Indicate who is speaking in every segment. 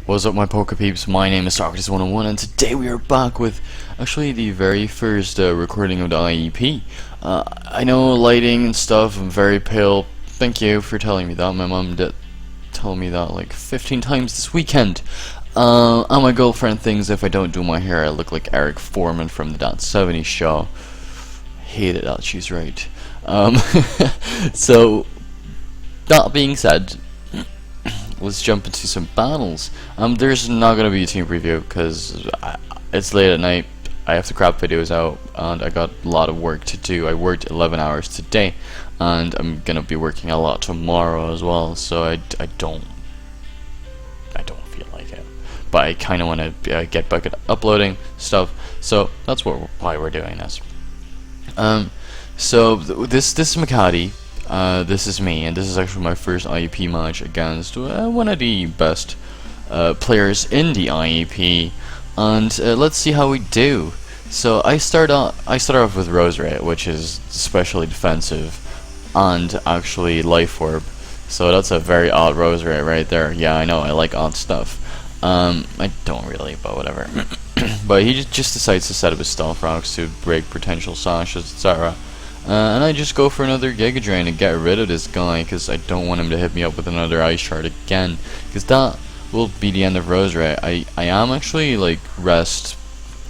Speaker 1: What's up, my poker peeps? My name is Socrates101, and today we are back with actually the very first recording of the IEP. I know lighting and stuff, I'm very pale. Thank you for telling me that. My mom did tell me that like 15 times this weekend. And my girlfriend thinks if I don't do my hair, I look like Eric Foreman from the That 70s show. Hated that, she's right. So, that being said, let's jump into some battles. There's not gonna be a team preview because it's late at night. I have to crop videos out, and I got a lot of work to do. I worked 11 hours today, and I'm gonna be working a lot tomorrow as well. So I don't feel like it, but I kind of want to get back at uploading stuff. So that's why we're doing this. So this is Makati. This is me, and this is actually my first IEP match against one of the best players in the IEP, and let's see how we do. So I start off with Rose Ray, which is especially defensive, and actually Life Orb. So that's a very odd Rose Ray right there. Yeah, I know, I like odd stuff. I don't really, but whatever. But he just decides to set up his Stealth Rocks to break potential sashes, etc. And I just go for another Giga Drain to get rid of this guy, because I don't want him to hit me up with another Ice Shard again, because that will be the end of Rose Ray. I am actually like rest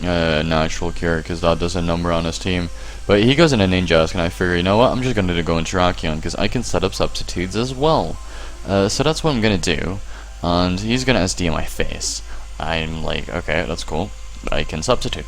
Speaker 1: Natural Cure, because that does a number on his team. But he goes into Ninjask, and I figure, you know what, I'm just going to go into Terrakion, because I can set up substitutes as well. So that's what I'm going to do, and he's going to SD in my face. I'm like, okay, that's cool, I can substitute.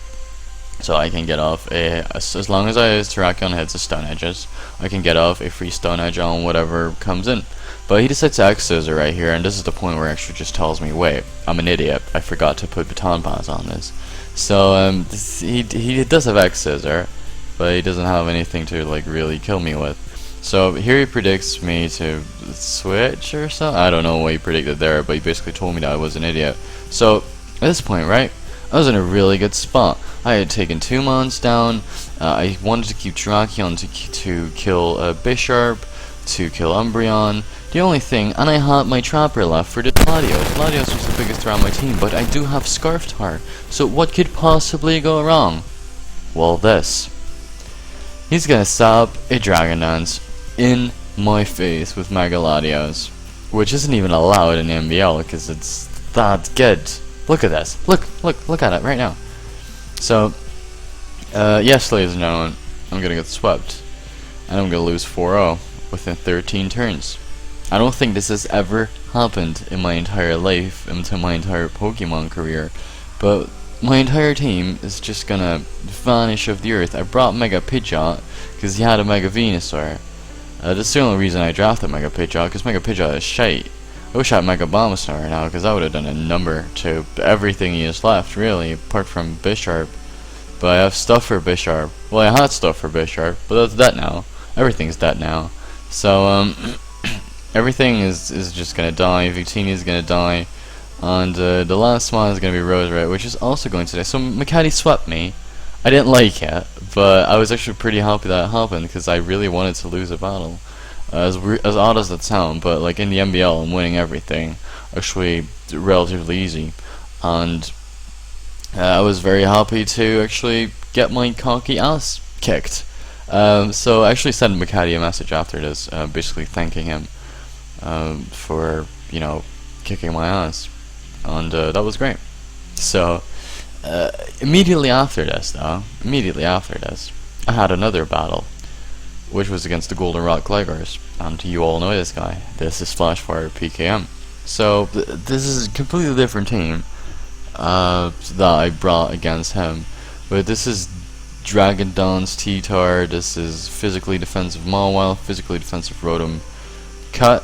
Speaker 1: So I can get off as long as Terrakion hits the stun edges, I can get off a free stun edge on whatever comes in. But he decides to X-Scissor right here, and this is the point where he actually just tells me, wait, I'm an idiot, I forgot to put Baton Pass on this. So he does have X-Scissor, but he doesn't have anything to like really kill me with. So here he predicts me to switch or something. I don't know what he predicted there, but he basically told me that I was an idiot. So at this point, right, I was in a really good spot. I had taken 2 mons down. I wanted to keep Terrakion to kill Bisharp, to kill Umbreon. The only thing, and I had my Trapper left for the Latios. Latios was the biggest threat on my team, but I do have Scarftar. So what could possibly go wrong? Well, this. He's gonna stab a Dragon Dance in my face with Mega Latios, which isn't even allowed in the MBL because it's that good. Look at this. Look at it right now. So, yes, ladies and gentlemen, I'm gonna get swept, and I'm gonna lose 4-0 within 13 turns. I don't think this has ever happened in my entire life, into my entire Pokemon career, but my entire team is just gonna vanish off the earth. I brought Mega Pidgeot because he had a Mega Venusaur. That's the only reason I drafted Mega Pidgeot, because Mega Pidgeot is shite. I wish I had Mega Bulbasaur now, because that would have done a number to everything he has left, really, apart from Bisharp. But I have stuff for Bisharp. Well, I had stuff for Bisharp, but that's dead now. Everything's dead now. So, everything is just gonna die. Victini is gonna die. And the last one is gonna be Roserite, which is also going to die. So Makati swept me. I didn't like it, but I was actually pretty happy that it happened, because I really wanted to lose a battle. As odd as that sound, but like in the MBL, I'm winning everything, actually relatively easy, and I was very happy to actually get my cocky ass kicked. So I actually sent Makati a message after this, basically thanking him for, you know, kicking my ass, and that was great. So immediately after this, I had another battle, which was against the Goldenrod Gligors, and you all know this guy. This is Flashfire PKM. So this is a completely different team that I brought against him, but this is Dragon Dance T-Tar, this is physically defensive Mawile, physically defensive Rotom Cut,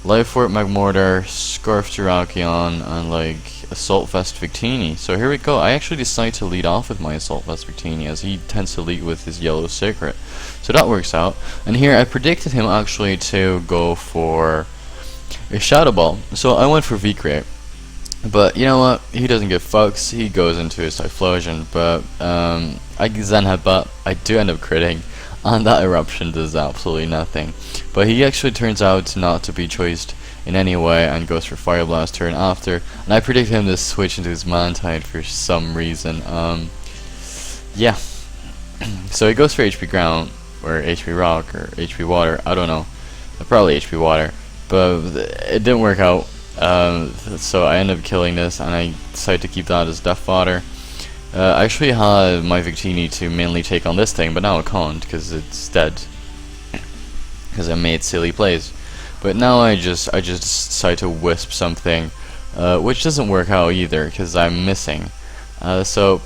Speaker 1: Life Orb Magmortar, Scarf Terrakion, and like Assault Vest Victini. So here we go. I actually decide to lead off with my Assault Vest Victini, as he tends to lead with his Yellow Secret. So that works out. And here I predicted him actually to go for a Shadow Ball. So I went for V-Crate. But you know what? He doesn't give fucks. He goes into his Typhlosion. But I Zen Headbutt. I do end up critting. And that Eruption does absolutely nothing. But he actually turns out not to be choiced in any way and goes for Fire Blast turn after. And I predict him to switch into his Mantide for some reason. Yeah. So he goes for HP Ground, or HP Rock, or HP Water, I don't know. Probably HP Water. But it didn't work out. So I ended up killing this, and I decided to keep that as Death Fodder. I actually had my Victini to mainly take on this thing, but now I can't, because it's dead. Because I made silly plays. But now I just decide to Wisp something, which doesn't work out either, because I'm missing. So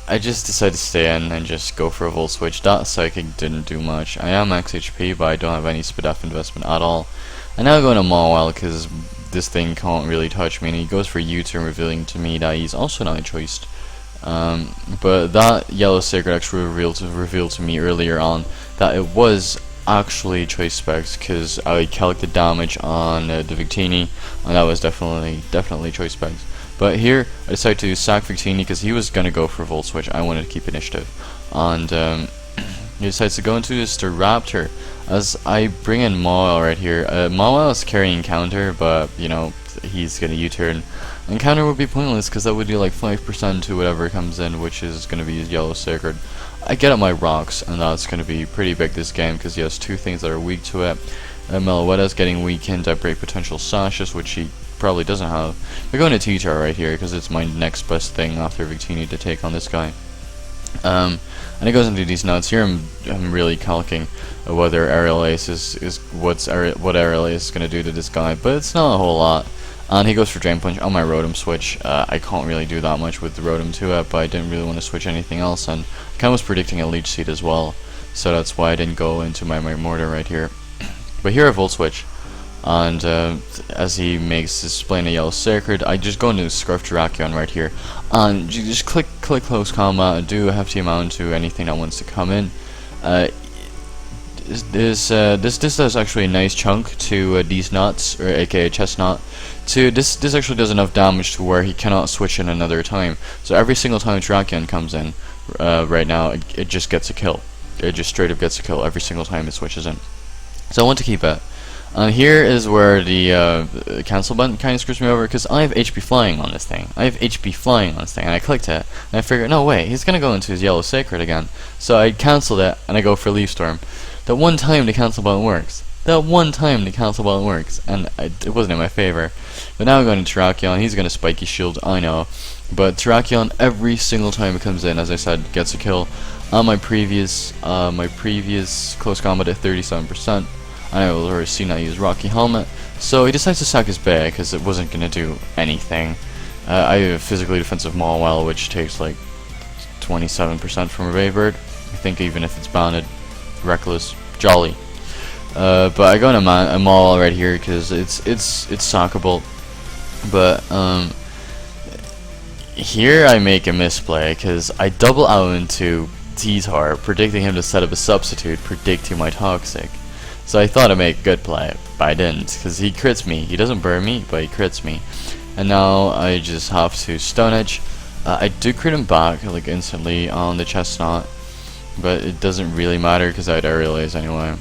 Speaker 1: I just decided to stay in and just go for a Volt Switch. That Psychic didn't do much. I am max HP, but I don't have any Spadef investment at all. And now I'm going to Mawile, because this thing can't really touch me, and he goes for U-turn, revealing to me that he's also not choiced. But that Yellow Sacred actually revealed to me earlier on that it was actually choice specs, because I calculated damage on the Victini, and that was definitely choice specs. But here I decided to sack Victini because he was gonna go for Volt Switch. I wanted to keep initiative, and he decides to go into this Raptor as I bring in Mawile right here. Mawile is carrying counter, but you know he's gonna U-turn, and counter would be pointless because that would do like 5% to whatever comes in, which is gonna be his Yellow Sacred. I get up my rocks, and that's going to be pretty big this game because he has two things that are weak to it. Meloetta's getting weakened. I break potential sashes, which he probably doesn't have. We're going to T-Tar right here because it's my next best thing after Victini to take on this guy. And it goes into these nuts. Here I'm really calcing whether Aerial Ace is what Aerial Ace is going to do to this guy, but it's not a whole lot. And he goes for Drain Punch on my Rotom switch. I can't really do that much with the Rotom to it, but I didn't really want to switch anything else, and I kind of was predicting a Leech Seed as well, so that's why I didn't go into my Mortar right here. But here I Volt Switch, and as he makes his Splane a Yellow Sacred, I just go into Scarf Terrakion right here, and you just click Close Combat and do a hefty amount to anything that wants to come in. This does actually a nice chunk to these nuts, or aka Chestnut. This actually does enough damage to where he cannot switch in another time. So every single time Terrakion comes in, right now, it just gets a kill. It just straight up gets a kill every single time it switches in. So I want to keep it. And here is where the cancel button kind of screws me over, because I have HP flying on this thing. and I clicked it, and I figured, no way, he's gonna go into his Yellow Sacred again. So I canceled it, and I go for Leaf Storm. That one time the cancel button works. And it wasn't in my favor. But now I'm going to Terrakion. He's going to Spiky Shield, I know. But Terrakion, every single time it comes in, as I said, gets a kill. On my previous close combat at 37%, and I was already seen I use Rocky Helmet. So he decides to sack his Bay because it wasn't going to do anything. I have physically defensive Mawile, which takes like 27% from a Baybird. I think even if it's bounded, reckless, jolly. But I go into a Mawile right here because it's sackable. But here I make a misplay because I double out into T-Tar, predicting him to set up a substitute, predicting my Toxic. So I thought I'd make a good play, but I didn't, because he crits me. He doesn't burn me, but he crits me. And now I just have to Stone Edge. I do crit him back like instantly on the Chestnut, but it doesn't really matter because I had Aerial Ace anyway.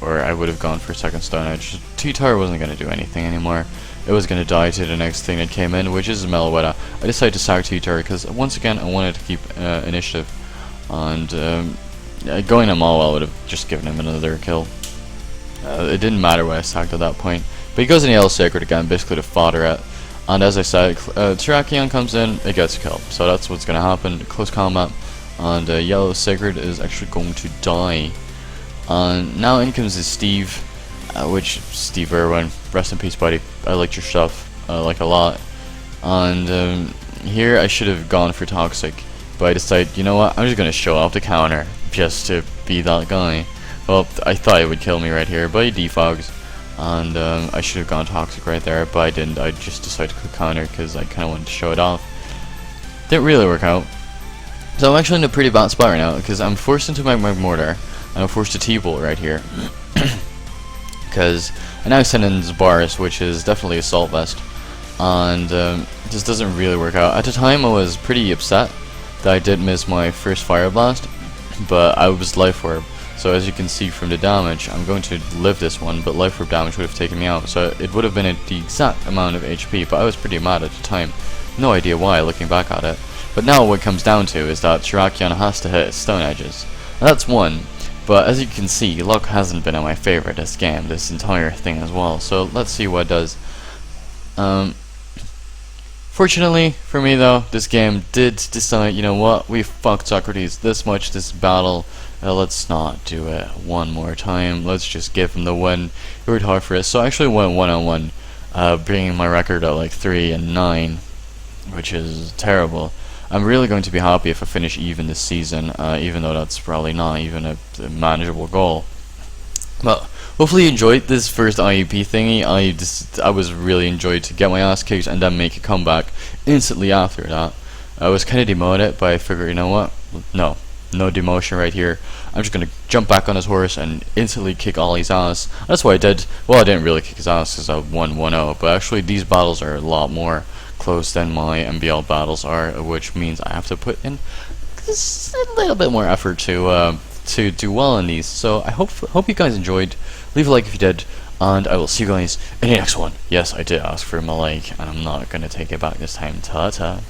Speaker 1: Or I would have gone for second Stone Edge. T-Tar wasn't going to do anything anymore. It was going to die to the next thing that came in, which is Meloetta. I decided to sack T-Tar because once again I wanted to keep initiative. And going to Mawile would have just given him another kill. It didn't matter what I sacked at that point. But he goes in Yellow Sacred again, basically to fodder it. And as I said, Terrakion comes in, it gets a kill. So that's what's going to happen. Close combat. And Yellow Sacred is actually going to die. Now in comes Steve, which Steve Irwin, rest in peace, buddy. I liked your stuff, like a lot. And here I should have gone for Toxic, but I decided, you know what, I'm just gonna show off the counter just to be that guy. Well, I thought it would kill me right here, but he defogs, and I should have gone Toxic right there, but I didn't. I just decided to click counter because I kind of wanted to show it off. Didn't really work out. So I'm actually in a pretty bad spot right now because I'm forced into my Mortar. And I'm forced to T-Bolt right here. Because I now send in Zabaris, which is definitely Assault Vest. And this doesn't really work out. At the time I was pretty upset that I did miss my first Fire Blast, but I was Life Orb. So as you can see from the damage, I'm going to live this one, but life orb damage would have taken me out, so it would have been at the exact amount of HP, but I was pretty mad at the time. No idea why, looking back at it. But now what it comes down to is that Terrakion has to hit stone edges. Now that's one, but as you can see, luck hasn't been in my favor this game, this entire thing as well, so let's see what it does. Fortunately for me though, this game did decide, you know what, we fucked Socrates this much this battle, let's not do it one more time, let's just give him the win. He worked hard for it, so I actually went 1-on-1, bringing my record at like 3-9, which is terrible. I'm really going to be happy if I finish even this season, even though that's probably not even a manageable goal. But hopefully you enjoyed this first IEP thingy. I was really enjoyed to get my ass kicked and then make a comeback instantly after that. I was kind of demoted, but I figured, you know what? No demotion right here. I'm just gonna jump back on his horse and instantly kick Ollie's ass. That's what I did. Well, I didn't really kick his ass because I won 1-0, but actually these battles are a lot more close than my MBL battles are, which means I have to put in just a little bit more effort to do well in these. So I hope you guys enjoyed. Leave a like if you did, and I will see you guys in the next one. Yes, I did ask for my like, and I'm not gonna take it back this time. Ta-ta.